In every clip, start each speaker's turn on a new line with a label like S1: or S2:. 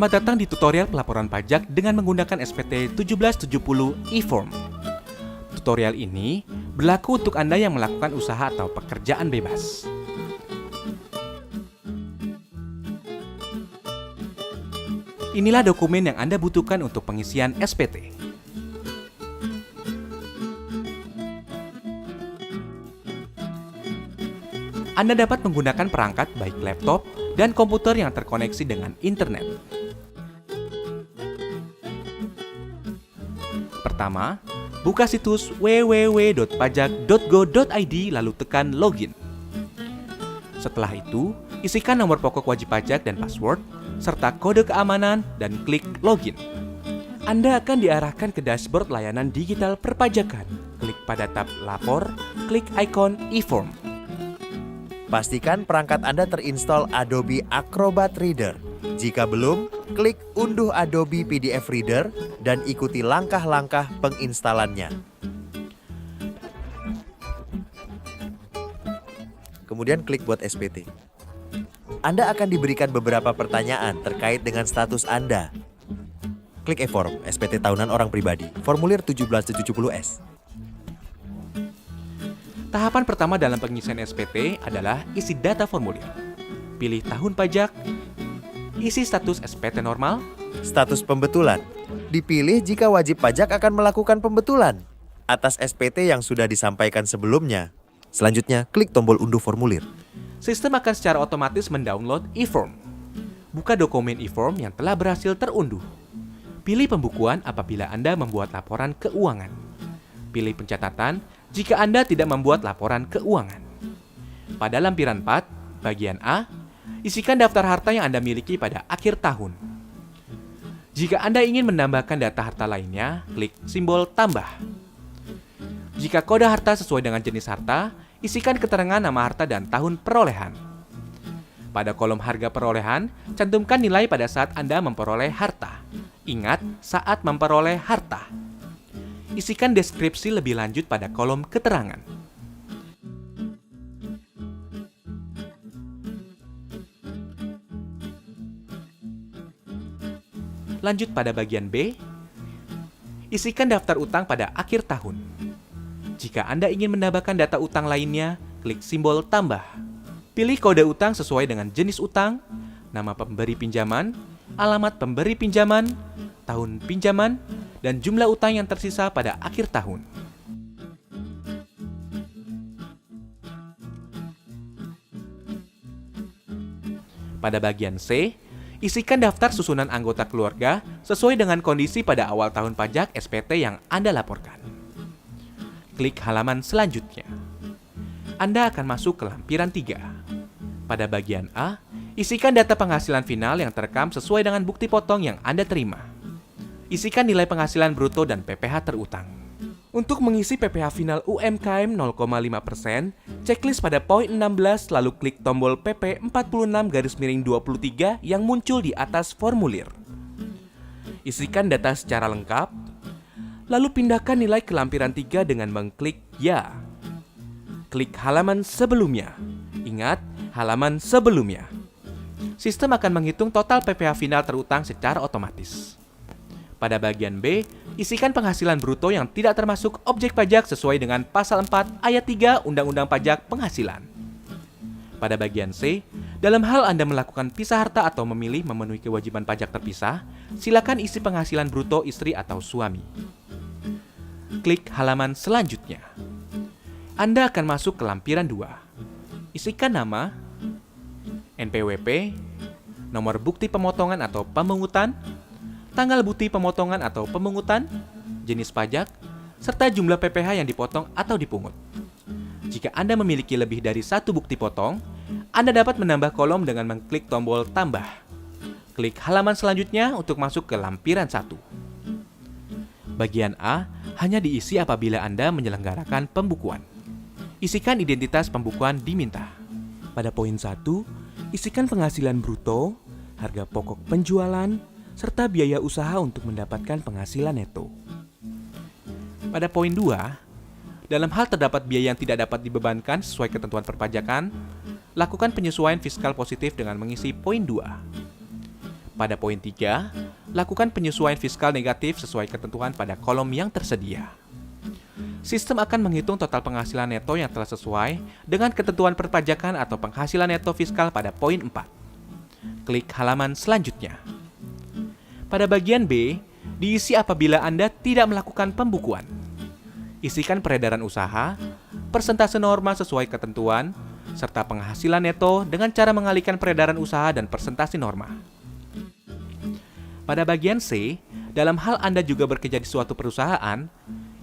S1: Selamat datang di tutorial pelaporan pajak dengan menggunakan SPT 1770 e-form. Tutorial ini berlaku untuk Anda yang melakukan usaha atau pekerjaan bebas. Inilah dokumen yang Anda butuhkan untuk pengisian SPT. Anda dapat menggunakan perangkat baik laptop dan komputer yang terkoneksi dengan internet. Pertama, buka situs www.pajak.go.id lalu tekan login. Setelah itu, isikan nomor pokok wajib pajak dan password, serta kode keamanan dan klik login. Anda akan diarahkan ke dashboard layanan digital perpajakan. Klik pada tab Lapor, klik ikon e-form.
S2: Pastikan perangkat Anda terinstall Adobe Acrobat Reader. Jika belum, klik unduh Adobe PDF Reader dan ikuti langkah-langkah penginstalannya. Kemudian klik buat SPT. Anda akan diberikan beberapa pertanyaan terkait dengan status Anda. Klik e-form, SPT tahunan orang pribadi, formulir 1770S.
S1: Tahapan pertama dalam pengisian SPT adalah isi data formulir. Pilih tahun pajak, isi status SPT normal,
S2: Status pembetulan. Dipilih jika wajib pajak akan melakukan pembetulan atas SPT yang sudah disampaikan sebelumnya. Selanjutnya, klik tombol unduh formulir.
S1: sistem akan secara otomatis mendownload e-form. Buka dokumen e-form yang telah berhasil terunduh. Pilih pembukuan apabila Anda membuat laporan keuangan. Pilih pencatatan jika Anda tidak membuat laporan keuangan. Pada lampiran 4, bagian A, isikan daftar harta yang Anda miliki pada akhir tahun. Jika Anda ingin menambahkan data harta lainnya, klik simbol tambah. Jika kode harta sesuai dengan jenis harta, isikan keterangan nama harta dan tahun perolehan. Pada kolom harga perolehan, cantumkan nilai pada saat Anda memperoleh harta. Ingat, saat memperoleh harta. Isikan deskripsi lebih lanjut pada kolom keterangan. Lanjut pada bagian B, isikan daftar utang pada akhir tahun. Jika Anda ingin menambahkan data utang lainnya, klik simbol tambah. Pilih kode utang sesuai dengan jenis utang, nama pemberi pinjaman, alamat pemberi pinjaman, tahun pinjaman, dan jumlah utang yang tersisa pada akhir tahun. Pada bagian C, isikan daftar susunan anggota keluarga sesuai dengan kondisi pada awal tahun pajak SPT yang Anda laporkan. Klik halaman selanjutnya. Anda akan masuk ke lampiran 3. Pada bagian A, isikan data penghasilan final yang terekam sesuai dengan bukti potong yang Anda terima. Isikan nilai penghasilan bruto dan PPh terutang. Untuk mengisi PPh final UMKM 0,5%, checklist pada poin 16 lalu klik tombol PP 46-23 yang muncul di atas formulir. Isikan data secara lengkap, lalu pindahkan nilai ke lampiran 3 dengan mengklik Ya. Klik halaman sebelumnya. Ingat, halaman sebelumnya. Sistem akan menghitung total PPh final terutang secara otomatis. Pada bagian B, isikan penghasilan bruto yang tidak termasuk objek pajak sesuai dengan pasal 4 ayat 3 Undang-Undang Pajak Penghasilan. Pada bagian C, dalam hal Anda melakukan pisah harta atau memilih memenuhi kewajiban pajak terpisah, silakan isi penghasilan bruto istri atau suami. Klik halaman selanjutnya. Anda akan masuk ke lampiran 2. Isikan nama, NPWP, nomor bukti pemotongan atau pemungutan, tanggal bukti pemotongan atau pemungutan, jenis pajak, serta jumlah PPh yang dipotong atau dipungut. Jika Anda memiliki lebih dari satu bukti potong, Anda dapat menambah kolom dengan mengklik tombol tambah. Klik halaman selanjutnya untuk masuk ke lampiran 1. Bagian A hanya diisi apabila Anda menyelenggarakan pembukuan. Isikan identitas pembukuan diminta. Pada poin 1, isikan penghasilan bruto, harga pokok penjualan, serta biaya usaha untuk mendapatkan penghasilan neto. Pada poin 2, dalam hal terdapat biaya yang tidak dapat dibebankan sesuai ketentuan perpajakan, lakukan penyesuaian fiskal positif dengan mengisi poin 2. Pada poin 3, lakukan penyesuaian fiskal negatif sesuai ketentuan pada kolom yang tersedia. Sistem akan menghitung total penghasilan neto yang telah sesuai dengan ketentuan perpajakan atau penghasilan neto fiskal pada poin 4. Klik halaman selanjutnya. Pada bagian B, diisi apabila Anda tidak melakukan pembukuan. Isikan peredaran usaha, persentase norma sesuai ketentuan, serta penghasilan neto dengan cara mengalihkan peredaran usaha dan persentase norma. Pada bagian C, dalam hal Anda juga bekerja di suatu perusahaan,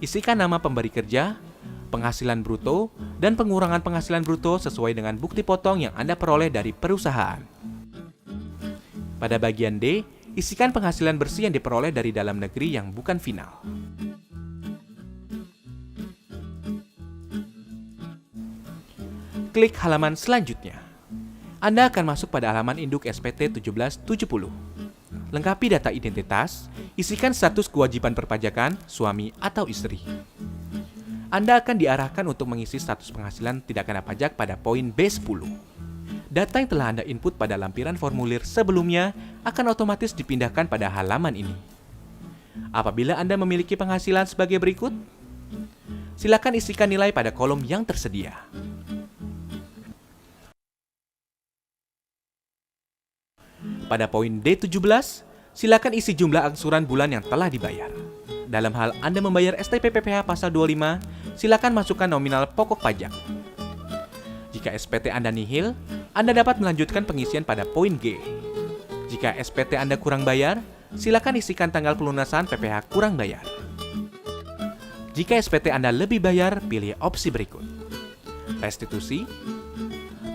S1: isikan nama pemberi kerja, penghasilan bruto, dan pengurangan penghasilan bruto sesuai dengan bukti potong yang Anda peroleh dari perusahaan. Pada bagian D, isikan penghasilan bersih yang diperoleh dari dalam negeri yang bukan final. Klik halaman selanjutnya. Anda akan masuk pada halaman induk SPT 1770. Lengkapi data identitas, isikan status kewajiban perpajakan, suami atau istri. Anda akan diarahkan untuk mengisi status penghasilan tidak kena pajak pada poin B10. Data yang telah Anda input pada lampiran formulir sebelumnya akan otomatis dipindahkan pada halaman ini. Apabila Anda memiliki penghasilan sebagai berikut, silakan isikan nilai pada kolom yang tersedia. Pada poin D17, silakan isi jumlah angsuran bulan yang telah dibayar. Dalam hal Anda membayar STP PPh pasal 25, silakan masukkan nominal pokok pajak. Jika SPT Anda nihil, Anda dapat melanjutkan pengisian pada poin G. Jika SPT Anda kurang bayar, silakan isikan tanggal pelunasan PPh kurang bayar. Jika SPT Anda lebih bayar, pilih opsi berikut. Restitusi,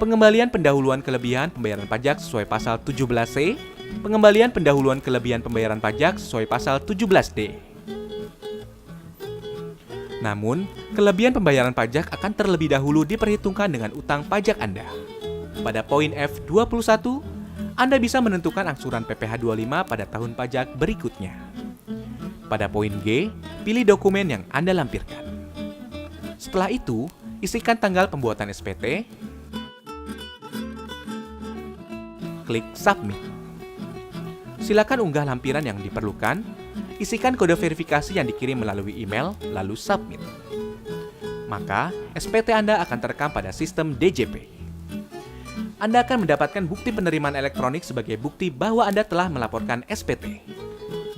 S1: pengembalian pendahuluan kelebihan pembayaran pajak sesuai pasal 17C, pengembalian pendahuluan kelebihan pembayaran pajak sesuai pasal 17D. Namun, kelebihan pembayaran pajak akan terlebih dahulu diperhitungkan dengan utang pajak Anda. Pada poin F21, Anda bisa menentukan angsuran PPh 25 pada tahun pajak berikutnya. Pada poin G, pilih dokumen yang Anda lampirkan. Setelah itu, isikan tanggal pembuatan SPT, klik Submit. Silakan unggah lampiran yang diperlukan, isikan kode verifikasi yang dikirim melalui email, lalu Submit. Maka, SPT Anda akan terekam pada sistem DJP. Anda akan mendapatkan bukti penerimaan elektronik sebagai bukti bahwa Anda telah melaporkan SPT.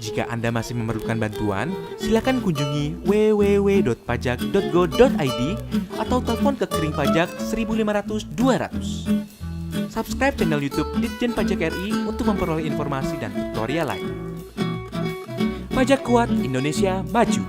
S1: Jika Anda masih memerlukan bantuan, silakan kunjungi www.pajak.go.id atau telepon ke Kering Pajak 1500 200. Subscribe channel YouTube Ditjen Pajak RI untuk memperoleh informasi dan tutorial lain. Pajak kuat, Indonesia maju.